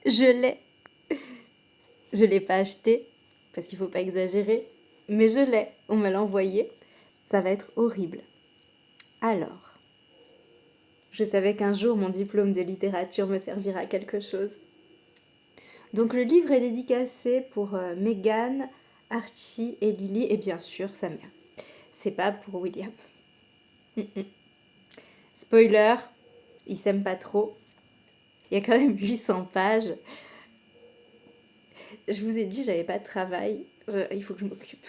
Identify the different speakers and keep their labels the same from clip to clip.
Speaker 1: Je l'ai. Je l'ai pas acheté, parce qu'il faut pas exagérer, mais je l'ai. On me l'a envoyé. Ça va être horrible. Alors, je savais qu'un jour mon diplôme de littérature me servira à quelque chose. Donc le livre est dédicacé pour Meghan, Archie et Lily, et bien sûr sa mère. C'est pas pour William. Spoiler, ils s'aiment pas trop. Il y a quand même 800 pages. Je vous ai dit, j'avais pas de travail. Il faut que je m'occupe.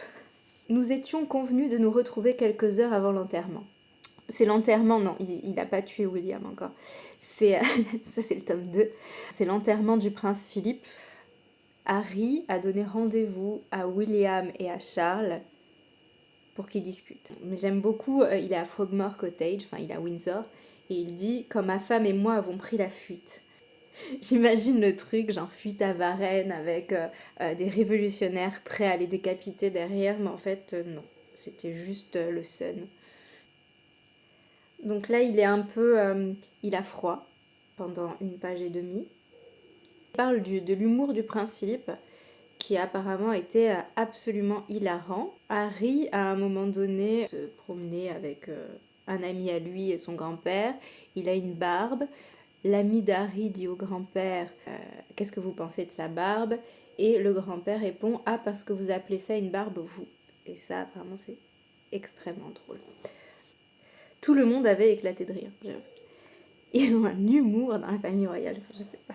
Speaker 1: Nous étions convenus de nous retrouver quelques heures avant l'enterrement. C'est l'enterrement, non, il n'a pas tué William encore. Ça c'est le tome 2. C'est l'enterrement du prince Philippe. Harry a donné rendez-vous à William et à Charles pour qu'ils discutent. Mais j'aime beaucoup, il est à Frogmore Cottage, enfin il est à Windsor, et il dit « Quand ma femme et moi avons pris la fuite ». J'imagine le truc, genre fuite à Varennes avec des révolutionnaires prêts à les décapiter derrière, mais en fait non, c'était juste le Sun. Donc là il est un peu, il a froid pendant 1 page et demie. Il parle de l'humour du prince Philippe, qui apparemment était absolument hilarant. Harry, à un moment donné, se promenait avec un ami à lui et son grand-père. Il a une barbe. L'ami d'Harry dit au grand-père « Qu'est-ce que vous pensez de sa barbe ?» Et le grand-père répond « Ah, parce que vous appelez ça une barbe, vous ?» Et ça, apparemment, c'est extrêmement drôle. Tout le monde avait éclaté de rire. Ils ont un humour dans la famille royale, je sais pas.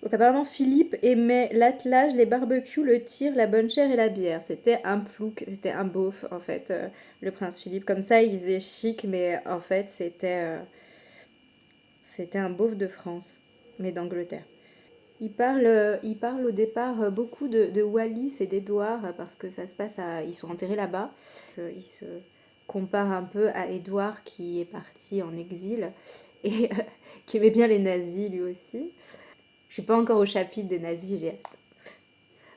Speaker 1: Donc apparemment Philippe aimait l'attelage, les barbecues, le tir, la bonne chair et la bière. C'était un plouc, c'était un beauf en fait, le prince Philippe. Comme ça il faisait chic, mais en fait c'était un beauf de France, mais d'Angleterre. Il parle au départ beaucoup de Wallis et d'Édouard parce que ça se passe ils sont enterrés là-bas. Il se compare un peu à Édouard qui est parti en exil et qui aimait bien les nazis lui aussi. Je suis pas encore au chapitre des nazis, j'ai hâte.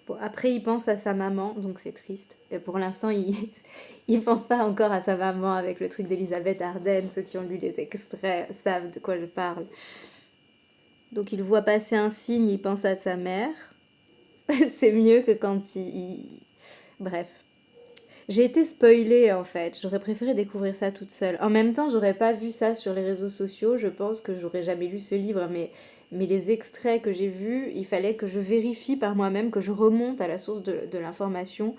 Speaker 1: Bon, après, il pense à sa maman, donc c'est triste. Et pour l'instant, il pense pas encore à sa maman avec le truc d'Elisabeth Arden. Ceux qui ont lu les extraits savent de quoi je parle. Donc il voit passer un signe, il pense à sa mère. C'est mieux que quand Bref. J'ai été spoilée en fait, j'aurais préféré découvrir ça toute seule. En même temps, j'aurais pas vu ça sur les réseaux sociaux, je pense que j'aurais jamais lu ce livre, mais les extraits que j'ai vus, il fallait que je vérifie par moi-même, que je remonte à la source de l'information.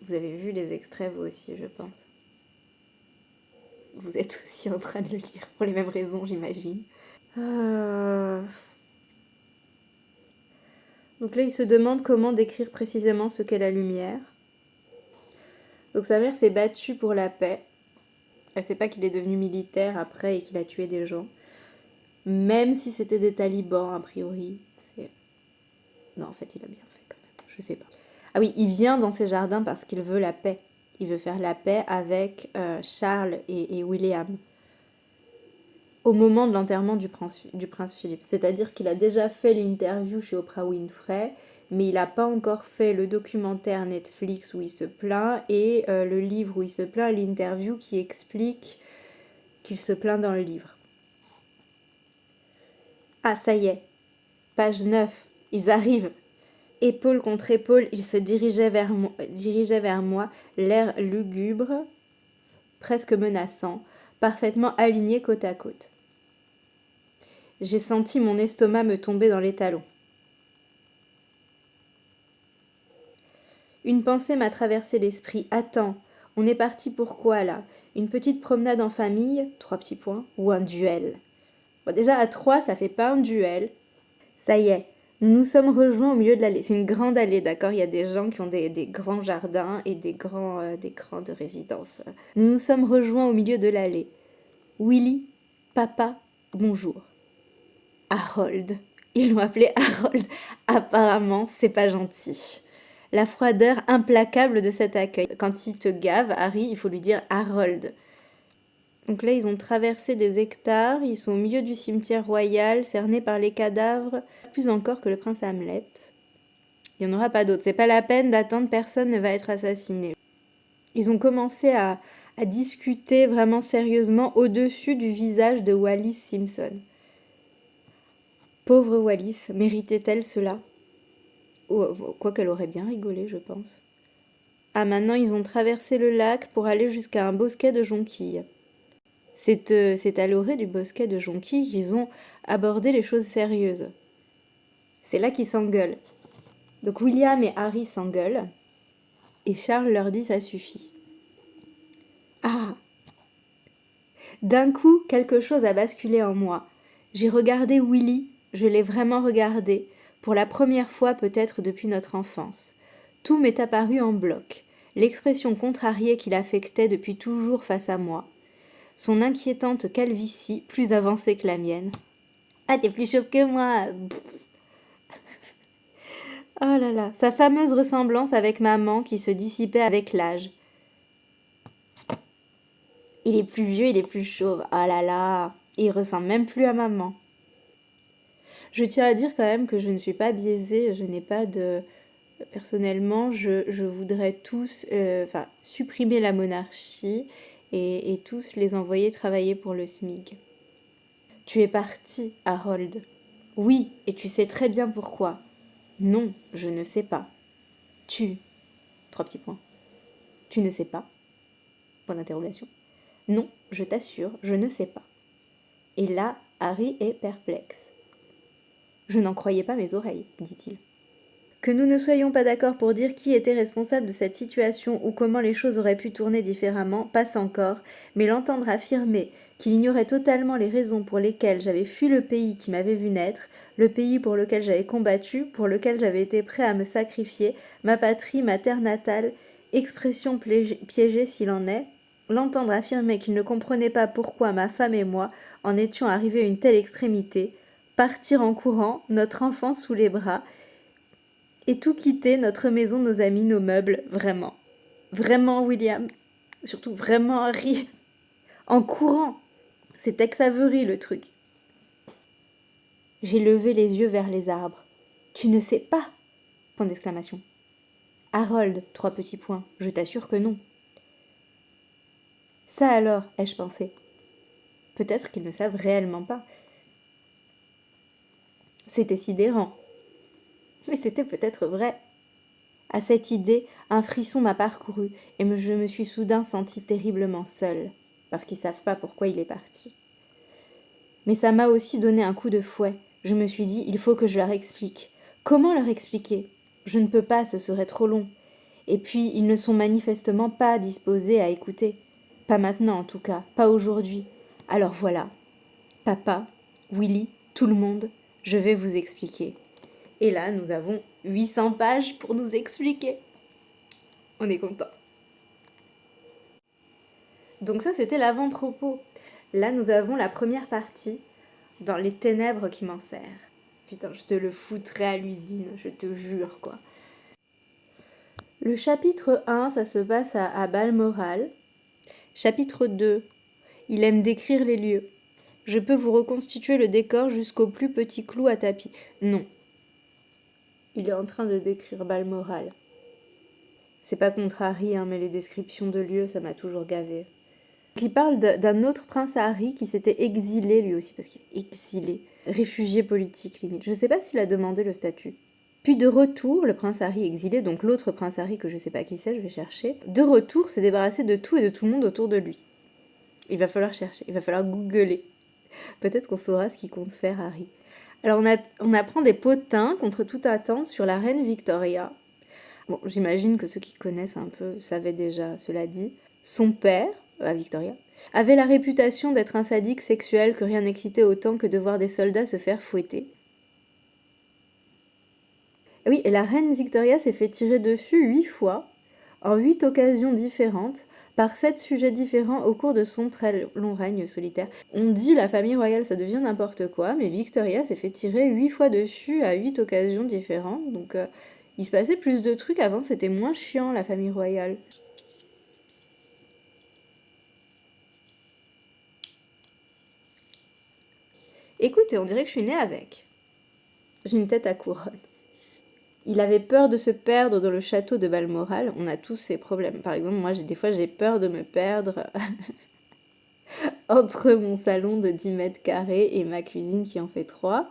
Speaker 1: Vous avez vu les extraits vous aussi, je pense. Vous êtes aussi en train de le lire, pour les mêmes raisons, j'imagine. Donc là, il se demande comment décrire précisément ce qu'est la lumière. Donc sa mère s'est battue pour la paix. Elle sait pas qu'il est devenu militaire après et qu'il a tué des gens. Même si c'était des talibans, a priori. Non, en fait, il a bien fait quand même. Je sais pas. Ah oui, il vient dans ses jardins parce qu'il veut la paix. Il veut faire la paix avec Charles et William. Au moment de l'enterrement du prince Philippe. C'est-à-dire qu'il a déjà fait l'interview chez Oprah Winfrey, mais il n'a pas encore fait le documentaire Netflix où il se plaint et le livre où il se plaint, l'interview qui explique qu'il se plaint dans le livre. Ah, ça y est. Page 9. Ils arrivent. Épaule contre épaule, ils se dirigeaient vers moi, l'air lugubre, presque menaçant, parfaitement alignés côte à côte. J'ai senti mon estomac me tomber dans les talons. Une pensée m'a traversé l'esprit. Attends, on est parti pourquoi là? Une petite promenade en famille, 3 petits points, ou un duel? Bon, déjà à 3, ça fait pas un duel. Ça y est, nous nous sommes rejoints au milieu de l'allée. C'est une grande allée, d'accord? Il y a des gens qui ont des grands jardins et des grandes résidences. Nous nous sommes rejoints au milieu de l'allée. Willy, papa, bonjour. Harold. Ils l'ont appelé Harold. Apparemment, c'est pas gentil. La froideur implacable de cet accueil. Quand il te gave, Harry, il faut lui dire Harold. Donc là, ils ont traversé des hectares, ils sont au milieu du cimetière royal, cernés par les cadavres, plus encore que le prince Hamlet. Il n'y en aura pas d'autres, c'est pas la peine d'attendre, personne ne va être assassiné. Ils ont commencé à discuter vraiment sérieusement au-dessus du visage de Wallis Simpson. Pauvre Wallis, méritait-elle cela? Quoi qu'elle aurait bien rigolé, je pense. Ah, maintenant ils ont traversé le lac pour aller jusqu'à un bosquet de jonquilles. C'est à l'orée du bosquet de jonquilles qu'ils ont abordé les choses sérieuses. C'est là qu'ils s'engueulent. Donc William et Harry s'engueulent, et Charles leur dit ça suffit. Ah! D'un coup, quelque chose a basculé en moi. J'ai regardé Willy, je l'ai vraiment regardé, pour la première fois peut-être depuis notre enfance. Tout m'est apparu en bloc, l'expression contrariée qu'il affectait depuis toujours face à moi, son inquiétante calvitie plus avancée que la mienne. Ah, t'es plus chauve que moi! Oh là là, sa fameuse ressemblance avec maman qui se dissipait avec l'âge. Il est plus vieux, il est plus chauve. Oh là là, il ressemble même plus à maman. Je tiens à dire quand même que je ne suis pas biaisée, je n'ai pas de... Personnellement, je voudrais tous supprimer la monarchie et tous les envoyer travailler pour le SMIC. Tu es parti, Harold. Oui, et tu sais très bien pourquoi. Non, je ne sais pas. Trois petits points. Tu ne sais pas? Point d'interrogation. Non, je t'assure, je ne sais pas. Et là, Harry est perplexe. Je n'en croyais pas mes oreilles, dit-il. Que nous ne soyons pas d'accord pour dire qui était responsable de cette situation ou comment les choses auraient pu tourner différemment, passe encore, mais l'entendre affirmer qu'il ignorait totalement les raisons pour lesquelles j'avais fui le pays qui m'avait vu naître, le pays pour lequel j'avais combattu, pour lequel j'avais été prêt à me sacrifier, ma patrie, ma terre natale, expression piégée s'il en est, l'entendre affirmer qu'il ne comprenait pas pourquoi ma femme et moi en étions arrivés à une telle extrémité, partir en courant, notre enfant sous les bras, et tout quitter, notre maison, nos amis, nos meubles, vraiment. Vraiment, William. Surtout vraiment, Harry. En courant. C'est Tex Avery, le truc. J'ai levé les yeux vers les arbres. Tu ne sais pas? Point d'exclamation. Harold, trois petits points. Je t'assure que non. Ça alors, ai-je pensé. Peut-être qu'ils ne savent réellement pas. C'était sidérant. Mais c'était peut-être vrai. À cette idée, un frisson m'a parcouru et je me suis soudain sentie terriblement seule, parce qu'ils savent pas pourquoi il est parti. Mais ça m'a aussi donné un coup de fouet. Je me suis dit, il faut que je leur explique. Comment leur expliquer? Je ne peux pas, ce serait trop long. Et puis, ils ne sont manifestement pas disposés à écouter. Pas maintenant en tout cas, pas aujourd'hui. Alors voilà. Papa, Willy, tout le monde, je vais vous expliquer. Et là, nous avons 800 pages pour nous expliquer. On est content. Donc ça, c'était l'avant-propos. Là, nous avons la première partie, dans les ténèbres qui m'en serrent. Putain, je te le foutrais à l'usine, je te jure, quoi. Le chapitre 1, ça se passe à Balmoral. Chapitre 2, il aime décrire les lieux. Je peux vous reconstituer le décor jusqu'au plus petit clou à tapis. Non. Il est en train de décrire Balmoral. C'est pas contre Harry, hein, mais les descriptions de lieux, ça m'a toujours gavé. Il parle d'un autre prince Harry qui s'était exilé lui aussi, parce qu'il est exilé, réfugié politique limite. Je sais pas s'il a demandé le statut. Puis de retour, le prince Harry exilé, donc l'autre prince Harry que je sais pas qui c'est, je vais chercher, de retour s'est débarrassé de tout et de tout le monde autour de lui. Il va falloir chercher, il va falloir googler. Peut-être qu'on saura ce qu'il compte faire Harry. Alors on apprend des potins contre toute attente sur la reine Victoria. Bon, j'imagine que ceux qui connaissent un peu savaient déjà, cela dit. Son père, à Victoria, avait la réputation d'être un sadique sexuel que rien n'excitait autant que de voir des soldats se faire fouetter. Oui, et la reine Victoria s'est fait tirer dessus 8 fois, en 8 occasions différentes, par 7 sujets différents au cours de son très long règne solitaire. On dit la famille royale, ça devient n'importe quoi, mais Victoria s'est fait tirer 8 fois dessus à 8 occasions différentes, donc il se passait plus de trucs avant, c'était moins chiant la famille royale. Écoutez, on dirait que je suis née avec. J'ai une tête à couronne. Il avait peur de se perdre dans le château de Balmoral. On a tous ces problèmes. Par exemple, moi, des fois, j'ai peur de me perdre entre mon salon de 10 mètres carrés et ma cuisine qui en fait 3.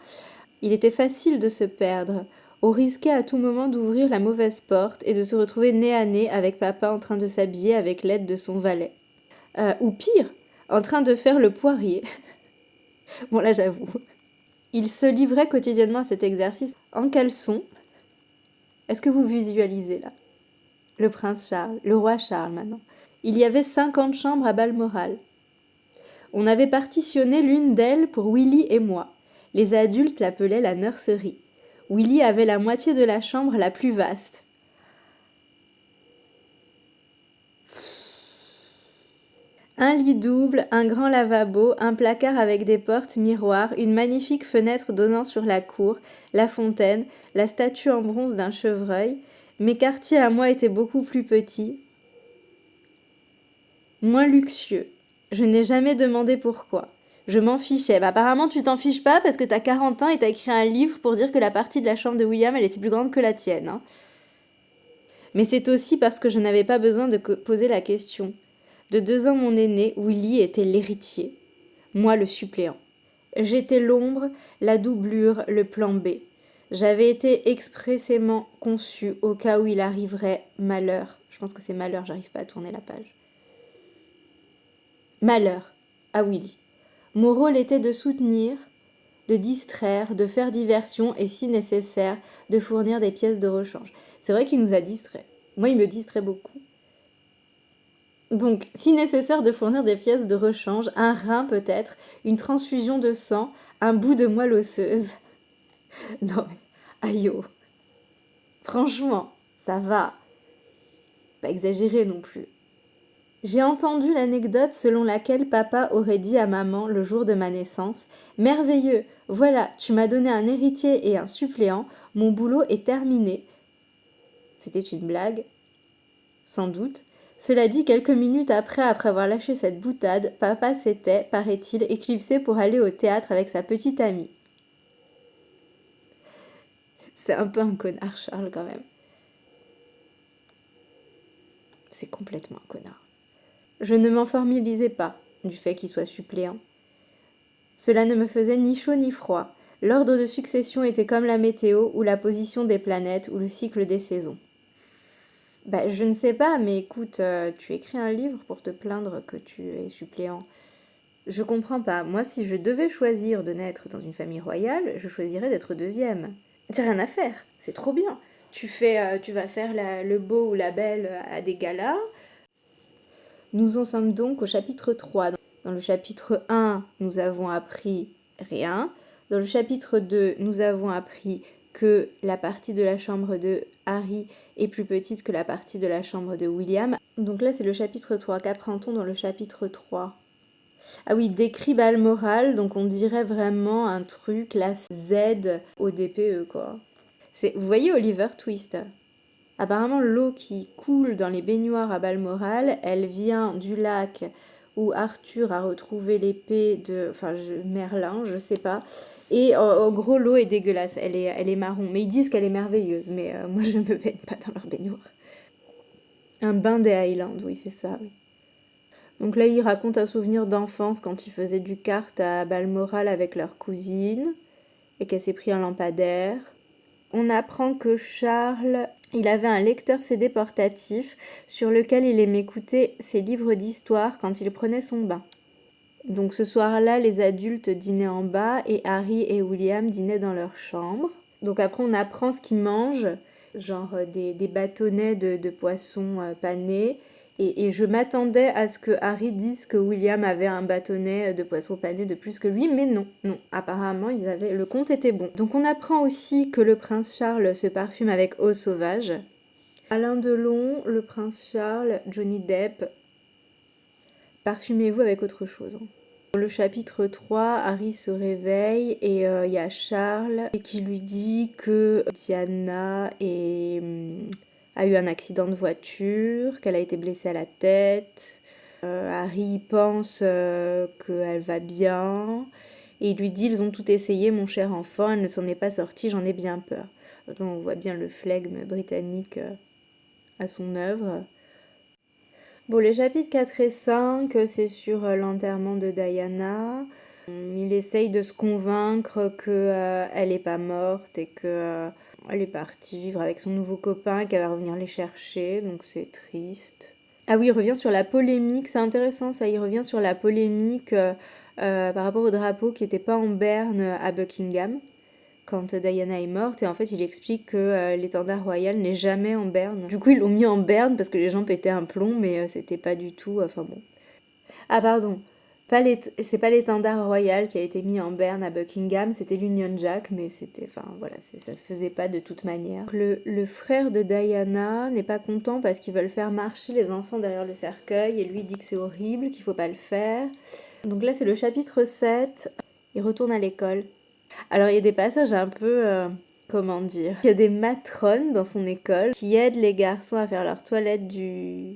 Speaker 1: Il était facile de se perdre. On risquait à tout moment d'ouvrir la mauvaise porte et de se retrouver nez à nez avec papa en train de s'habiller avec l'aide de son valet. Ou pire, en train de faire le poirier. Bon là j'avoue. Il se livrait quotidiennement à cet exercice en caleçon. Est-ce que vous visualisez là? Le prince Charles, le roi Charles maintenant. Il y avait 50 chambres à Balmoral. On avait partitionné l'une d'elles pour Willy et moi. Les adultes l'appelaient la nurserie. Willy avait la moitié de la chambre la plus vaste. Un lit double, un grand lavabo, un placard avec des portes miroirs, une magnifique fenêtre donnant sur la cour, la fontaine, la statue en bronze d'un chevreuil. Mes quartiers à moi étaient beaucoup plus petits, moins luxueux. Je n'ai jamais demandé pourquoi. Je m'en fichais. Apparemment, tu t'en fiches pas parce que t'as 40 ans et t'as écrit un livre pour dire que la partie de la chambre de William, elle était plus grande que la tienne. Hein. Mais c'est aussi parce que je n'avais pas besoin de poser la question. De 2 ans mon aîné, Willy était l'héritier. Moi, le suppléant. J'étais l'ombre, la doublure, le plan B. J'avais été expressément conçue au cas où il arriverait malheur. Je pense que c'est malheur, j'arrive pas à tourner la page. Malheur à Willy. Mon rôle était de soutenir, de distraire, de faire diversion et, si nécessaire, de fournir des pièces de rechange. C'est vrai qu'il nous a distraits. Moi, il me distrait beaucoup. Donc, si nécessaire, de fournir des pièces de rechange, un rein peut-être, une transfusion de sang, un bout de moelle osseuse. Non mais, aïe oh. Franchement, ça va. Pas exagéré non plus. J'ai entendu l'anecdote selon laquelle papa aurait dit à maman le jour de ma naissance « Merveilleux, voilà, tu m'as donné un héritier et un suppléant, mon boulot est terminé. » C'était une blague, sans doute. Cela dit, quelques minutes après avoir lâché cette boutade, papa s'était, paraît-il, éclipsé pour aller au théâtre avec sa petite amie. C'est un peu un connard, Charles, quand même. C'est complètement un connard. Je ne m'en formalisais pas du fait qu'il soit suppléant. Cela ne me faisait ni chaud ni froid. L'ordre de succession était comme la météo ou la position des planètes ou le cycle des saisons. Je ne sais pas, mais écoute, tu écris un livre pour te plaindre que tu es suppléant. Je comprends pas. Moi, si je devais choisir de naître dans une famille royale, je choisirais d'être deuxième. J'ai rien à faire, c'est trop bien. Tu vas faire le beau ou la belle à des galas. Nous en sommes donc au chapitre 3. Dans le chapitre 1, nous avons appris rien. Dans le chapitre 2, nous avons appris que la partie de la chambre de Harry est plus petite que la partie de la chambre de William. Donc là, c'est le chapitre 3. Qu'apprend-on dans le chapitre 3 ? Ah oui, décrit Balmoral, donc on dirait vraiment un truc, la Z au DPE, quoi. Vous voyez Oliver Twist ? Apparemment, l'eau qui coule dans les baignoires à Balmoral, elle vient du lac où Arthur a retrouvé l'épée de... Merlin, je sais pas. Et en gros, l'eau est dégueulasse, elle est marron. Mais ils disent qu'elle est merveilleuse, mais moi je ne me baigne pas dans leur baignoire. Un bain des Highlands, oui, c'est ça, oui. Donc là, il raconte un souvenir d'enfance quand ils faisaient du kart à Balmoral avec leur cousine et qu'elle s'est pris un lampadaire. On apprend que Charles, il avait un lecteur CD portatif sur lequel il aimait écouter ses livres d'histoire quand il prenait son bain. Donc ce soir-là, les adultes dînaient en bas et Harry et William dînaient dans leur chambre. Donc après, on apprend ce qu'ils mangent, genre des bâtonnets de poissons panés. Et je m'attendais à ce que Harry dise que William avait un bâtonnet de poisson pané de plus que lui, mais non. Apparemment, le compte était bon. Donc on apprend aussi que le prince Charles se parfume avec eau sauvage. Alain Delon, le prince Charles, Johnny Depp, parfumez-vous avec autre chose. Dans le chapitre 3, Harry se réveille et il y a Charles qui lui dit que Diana a eu un accident de voiture, qu'elle a été blessée à la tête. Harry pense qu'elle va bien. Et il lui dit « Ils ont tout essayé, mon cher enfant, elle ne s'en est pas sortie, j'en ai bien peur. » Donc on voit bien le flegme britannique à son œuvre. Bon, les chapitres 4 et 5, c'est sur l'enterrement de Diana. Il essaye de se convaincre que elle est pas morte et que elle est partie vivre avec son nouveau copain et qu'elle va revenir les chercher, donc c'est triste. Ah oui, il revient sur la polémique, c'est intéressant ça, il revient sur la polémique par rapport au drapeau qui n'était pas en berne à Buckingham quand Diana est morte, et en fait il explique que l'étendard royal n'est jamais en berne. Du coup ils l'ont mis en berne parce que les gens pétaient un plomb, mais c'était pas du tout... Enfin bon. Ah pardon, c'est pas l'étendard royal qui a été mis en berne à Buckingham, c'était l'Union Jack, mais c'était... Enfin voilà, ça se faisait pas de toute manière. Le frère de Diana n'est pas content parce qu'ils veulent faire marcher les enfants derrière le cercueil, et lui dit que c'est horrible, qu'il faut pas le faire. Donc là c'est le chapitre 7, il retourne à l'école. Alors il y a des passages un peu... comment dire? Il y a des matrones dans son école qui aident les garçons à faire leur toilette du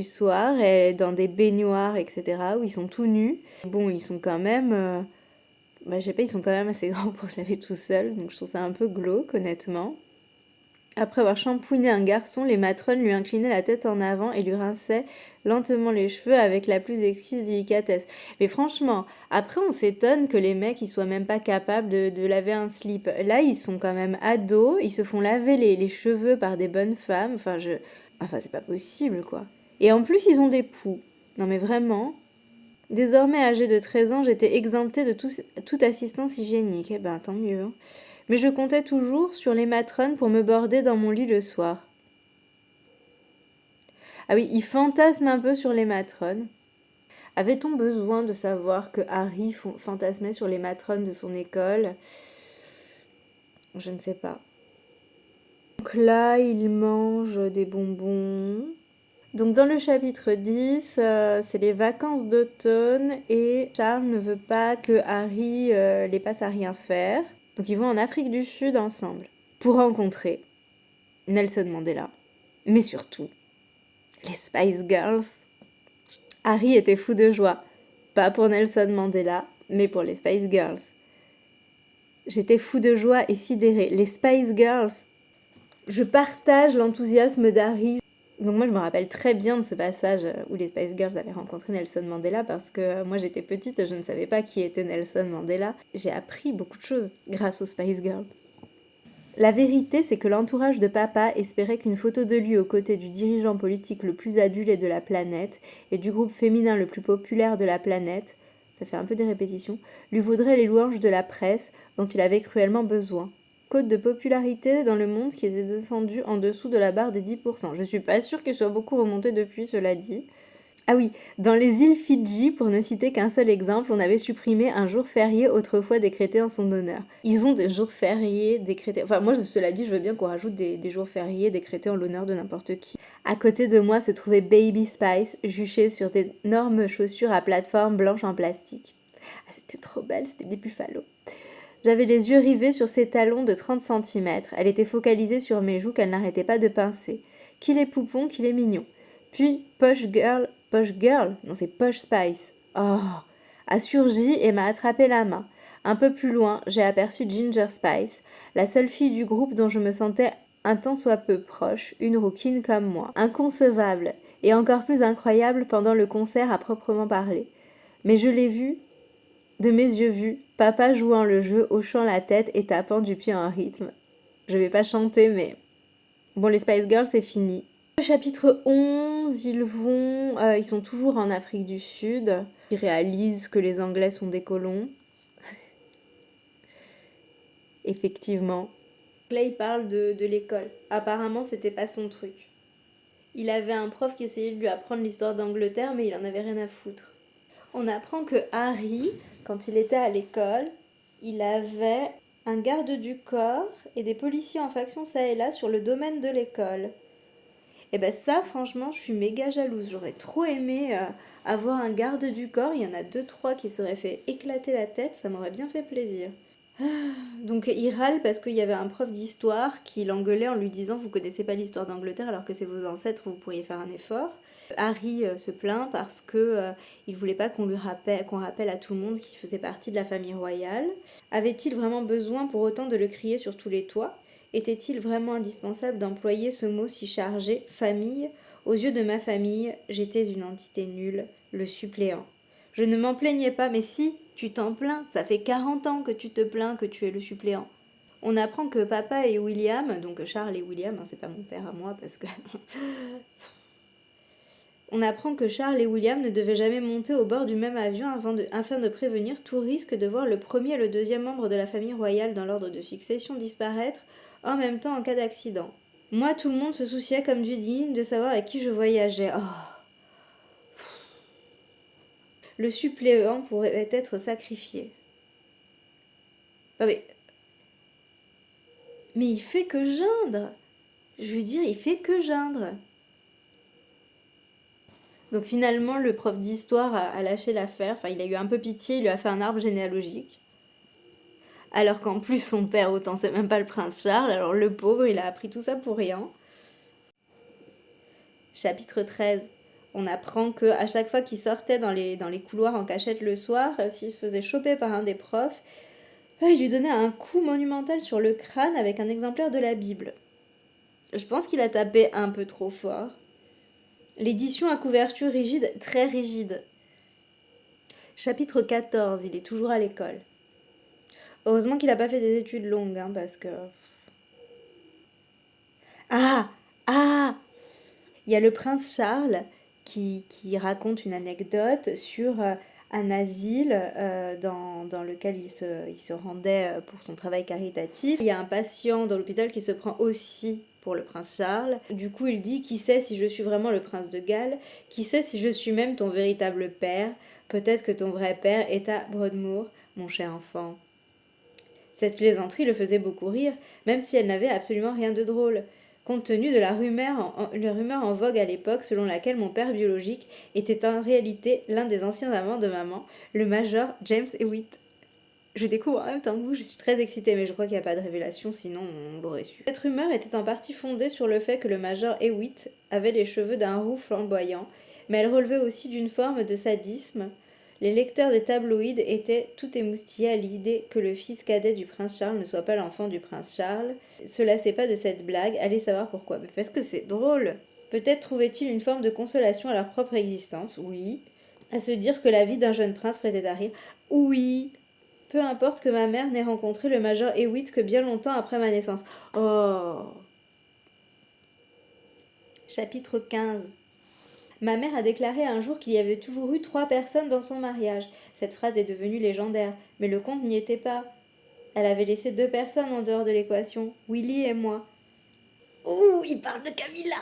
Speaker 1: soir, et dans des baignoires, etc., où ils sont tout nus. Bon, ils sont quand même... je sais pas, ils sont quand même assez grands pour se laver tout seuls, donc je trouve ça un peu glauque, honnêtement. Après avoir shampooiné un garçon, les matrones lui inclinaient la tête en avant et lui rinçaient lentement les cheveux avec la plus exquise délicatesse. Mais franchement, après on s'étonne que les mecs ils soient même pas capables de laver un slip. Là, ils sont quand même ados, ils se font laver les cheveux par des bonnes femmes. Enfin, c'est pas possible, quoi. Et en plus, ils ont des poux. Non mais vraiment. Désormais âgée de 13 ans, j'étais exemptée de toute assistance hygiénique. Eh ben, tant mieux, hein. Mais je comptais toujours sur les matrones pour me border dans mon lit le soir. Ah oui, il fantasme un peu sur les matrones. Avait-on besoin de savoir que Harry fantasmait sur les matrones de son école? Je ne sais pas. Donc là, il mange des bonbons. Donc dans le chapitre 10, c'est les vacances d'automne et Charles ne veut pas que Harry les passe à rien faire. Donc ils vont en Afrique du Sud ensemble pour rencontrer Nelson Mandela, mais surtout les Spice Girls. Harry était fou de joie, pas pour Nelson Mandela, mais pour les Spice Girls. J'étais fou de joie et sidéré. Les Spice Girls, je partage l'enthousiasme d'Harry. Donc moi je me rappelle très bien de ce passage où les Spice Girls avaient rencontré Nelson Mandela, parce que moi j'étais petite, je ne savais pas qui était Nelson Mandela. J'ai appris beaucoup de choses grâce aux Spice Girls. La vérité, c'est que l'entourage de papa espérait qu'une photo de lui aux côtés du dirigeant politique le plus adulé de la planète et du groupe féminin le plus populaire de la planète, ça fait un peu des répétitions, lui vaudrait les louanges de la presse dont il avait cruellement besoin. Cote de popularité dans le monde qui était descendu en dessous de la barre des 10%. Je suis pas sûre qu'il soit beaucoup remonté depuis, cela dit. Ah oui, dans les îles Fidji, pour ne citer qu'un seul exemple, on avait supprimé un jour férié autrefois décrété en son honneur. Ils ont des jours fériés décrétés... Enfin, moi, cela dit, je veux bien qu'on rajoute des jours fériés décrétés en l'honneur de n'importe qui. À côté de moi se trouvait Baby Spice, juchée sur d'énormes chaussures à plateforme blanche en plastique. Ah, c'était trop belle, c'était des buffalos. J'avais les yeux rivés sur ses talons de 30 cm. Elle était focalisée sur mes joues qu'elle n'arrêtait pas de pincer. Qu'il est poupon, qu'il est mignon. Puis, Posh Girl, non c'est Posh Spice, a surgi et m'a attrapé la main. Un peu plus loin, j'ai aperçu Ginger Spice, la seule fille du groupe dont je me sentais un tant soit peu proche, une rouquine comme moi. Inconcevable, et encore plus incroyable pendant le concert à proprement parler. Mais je l'ai vue, de mes yeux vus, papa jouant le jeu, hochant la tête et tapant du pied en rythme. Je vais pas chanter, mais... Bon, les Spice Girls, c'est fini. Le chapitre 11, ils sont toujours en Afrique du Sud. Ils réalisent que les Anglais sont des colons. Effectivement. Là, il parle de l'école. Apparemment, c'était pas son truc. Il avait un prof qui essayait de lui apprendre l'histoire d'Angleterre, mais il en avait rien à foutre. On apprend que Harry, quand il était à l'école, il avait un garde du corps et des policiers en faction ça et là sur le domaine de l'école. Et ben ça, franchement, je suis méga jalouse. J'aurais trop aimé avoir un garde du corps. Il y en a 2-3 qui seraient fait éclater la tête. Ça m'aurait bien fait plaisir. Donc il râle parce qu'il y avait un prof d'histoire qui l'engueulait en lui disant « Vous connaissez pas l'histoire d'Angleterre alors que c'est vos ancêtres, vous pourriez faire un effort ». Harry se plaint parce que il voulait pas qu'on rappelle à tout le monde qu'il faisait partie de la famille royale. Avait-il vraiment besoin pour autant de le crier sur tous les toits ? Était-il vraiment indispensable d'employer ce mot si chargé, famille ? Aux yeux de ma famille, j'étais une entité nulle, le suppléant. Je ne m'en plaignais pas, mais si, tu t'en plains, ça fait 40 ans que tu te plains que tu es le suppléant. On apprend que papa et William, donc Charles et William, c'est pas mon père à moi parce que... On apprend que Charles et William ne devaient jamais monter au bord du même avion afin de prévenir tout risque de voir le premier et le deuxième membre de la famille royale dans l'ordre de succession disparaître en même temps en cas d'accident. Moi, tout le monde se souciait comme du digne de savoir avec qui je voyageais. Oh. Le suppléant pourrait être sacrifié. Non mais il fait que geindre. Je veux dire, il fait que geindre. Donc finalement, le prof d'histoire a lâché l'affaire. Enfin, il a eu un peu pitié, il lui a fait un arbre généalogique. Alors qu'en plus, son père, autant c'est même pas le prince Charles. Alors le pauvre, il a appris tout ça pour rien. Chapitre 13. On apprend que à chaque fois qu'il sortait dans les couloirs en cachette le soir, s'il se faisait choper par un des profs, il lui donnait un coup monumental sur le crâne avec un exemplaire de la Bible. Je pense qu'il a tapé un peu trop fort. L'édition à couverture rigide, très rigide. Chapitre 14, il est toujours à l'école. Heureusement qu'il n'a pas fait des études longues, parce que... Ah Il y a le prince Charles qui raconte une anecdote sur un asile dans lequel il se rendait pour son travail caritatif. Il y a un patient dans l'hôpital qui se prend aussi pour le prince Charles. Du coup, il dit « Qui sait si je suis vraiment le prince de Galles? Qui sait si je suis même ton véritable père? Peut-être que ton vrai père est à Broadmoor, mon cher enfant. » Cette plaisanterie le faisait beaucoup rire, même si elle n'avait absolument rien de drôle, compte tenu de la rumeur en vogue à l'époque selon laquelle mon père biologique était en réalité l'un des anciens amants de maman, le major James Hewitt. Je découvre en même temps que vous, je suis très excitée, mais je crois qu'il n'y a pas de révélation, sinon on l'aurait su. Cette rumeur était en partie fondée sur le fait que le major Hewitt avait les cheveux d'un roux flamboyant, mais elle relevait aussi d'une forme de sadisme. Les lecteurs des tabloïds étaient tout émoustillés à l'idée que le fils cadet du prince Charles ne soit pas l'enfant du prince Charles. Se lassaient pas de cette blague, allez savoir pourquoi. Mais parce que c'est drôle. Peut-être trouvaient-ils une forme de consolation à leur propre existence, oui. À se dire que la vie d'un jeune prince prêtait à rire, oui. Peu importe que ma mère n'ait rencontré le major Hewitt que bien longtemps après ma naissance. Oh. Chapitre 15. Ma mère a déclaré un jour qu'il y avait toujours eu 3 personnes dans son mariage. Cette phrase est devenue légendaire, mais le compte n'y était pas. Elle avait laissé 2 personnes en dehors de l'équation, Willy et moi. Ouh, il parle de Camilla!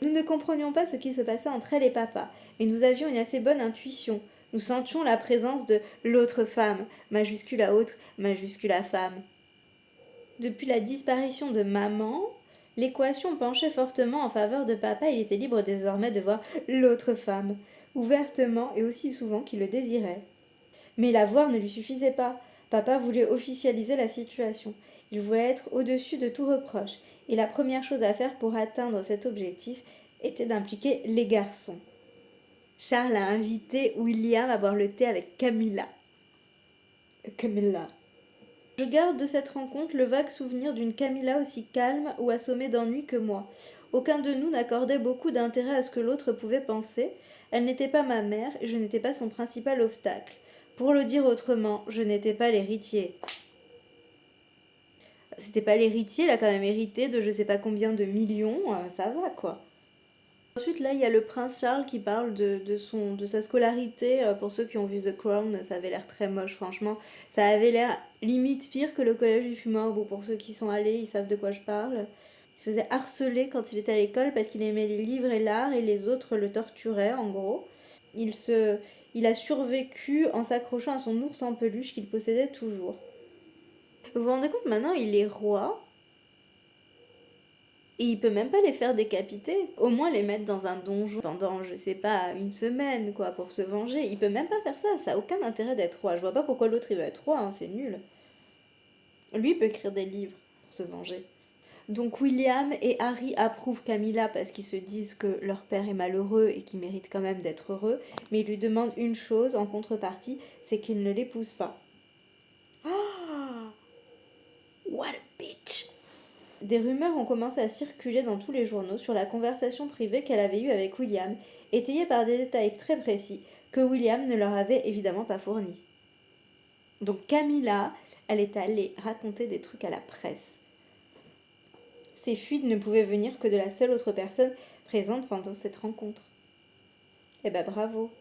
Speaker 1: Nous ne comprenions pas ce qui se passait entre elle et papa, mais nous avions une assez bonne intuition. Nous sentions la présence de l'autre femme, majuscule à autre, majuscule à femme. Depuis la disparition de maman, l'équation penchait fortement en faveur de papa. Il était libre désormais de voir l'autre femme, ouvertement et aussi souvent qu'il le désirait. Mais la voir ne lui suffisait pas. Papa voulait officialiser la situation. Il voulait être au-dessus de tout reproche. Et la première chose à faire pour atteindre cet objectif était d'impliquer les garçons. Charles a invité William à boire le thé avec Camilla. Camilla. Je garde de cette rencontre le vague souvenir d'une Camilla aussi calme ou assommée d'ennui que moi. Aucun de nous n'accordait beaucoup d'intérêt à ce que l'autre pouvait penser. Elle n'était pas ma mère et je n'étais pas son principal obstacle. Pour le dire autrement, je n'étais pas l'héritier. C'était pas l'héritier, elle a quand même hérité de je sais pas combien de millions, ça va quoi. Ensuite, là, il y a le prince Charles qui parle de sa scolarité. Pour ceux qui ont vu The Crown, ça avait l'air très moche, franchement. Ça avait l'air limite pire que le collège du fumeur. Bon, pour ceux qui sont allés, ils savent de quoi je parle. Il se faisait harceler quand il était à l'école parce qu'il aimait les livres et l'art et les autres le torturaient, en gros. Il a survécu en s'accrochant à son ours en peluche qu'il possédait toujours. Vous vous rendez compte, maintenant, il est roi. Et il peut même pas les faire décapiter. Au moins les mettre dans un donjon pendant, je sais pas, une semaine, quoi, pour se venger. Il peut même pas faire ça, ça a aucun intérêt d'être roi. Je vois pas pourquoi l'autre il veut être roi, c'est nul. Lui il peut écrire des livres pour se venger. Donc William et Harry approuvent Camilla parce qu'ils se disent que leur père est malheureux et qu'il mérite quand même d'être heureux. Mais ils lui demandent une chose en contrepartie, c'est qu'il ne l'épouse pas. Ah! What a bitch! Des rumeurs ont commencé à circuler dans tous les journaux sur la conversation privée qu'elle avait eue avec William, étayée par des détails très précis, que William ne leur avait évidemment pas fourni. Donc Camilla, elle est allée raconter des trucs à la presse. Ces fuites ne pouvaient venir que de la seule autre personne présente pendant cette rencontre. Eh ben bravo.